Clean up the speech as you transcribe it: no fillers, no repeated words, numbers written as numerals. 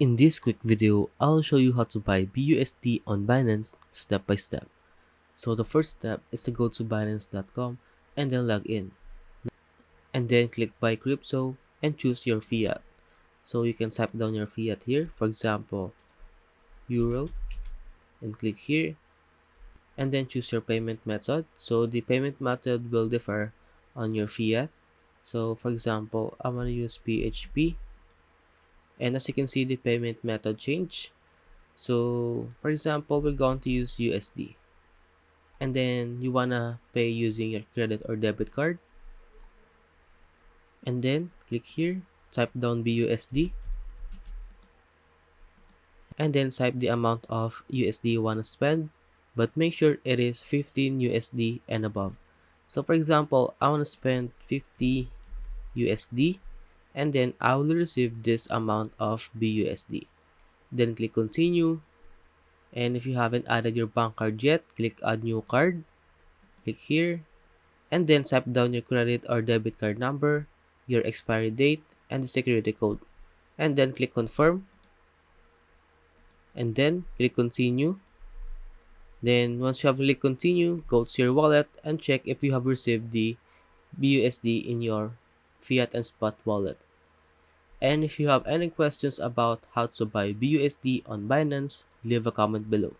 In this quick video, I'll show you how to buy BUSD on Binance step by step. So the first step is to go to Binance.com and then log in. And then click buy crypto and choose your fiat. So you can type down your fiat here, for example, Euro, and click here. And then choose your payment method. So the payment method will differ on your fiat. So for example, I'm going to use PHP. And as you can see, the payment method change. So for example, we're going to use USD, and then you wanna pay using your credit or debit card, and then click here, type down BUSD, and then type the amount of USD you wanna spend, but make sure it is 15 USD and above. So for example, I wanna spend 50 USD, and then I will receive this amount of BUSD. Then click continue. And if you haven't added your bank card yet, click add new card, click here, and then type down your credit or debit card number, your expiry date, and the security code. And then click confirm, and then click continue. Then once you have clicked continue, go to your wallet and check if you have received the BUSD in your fiat and spot wallet. And if you have any questions about how to buy BUSD on Binance, leave a comment below.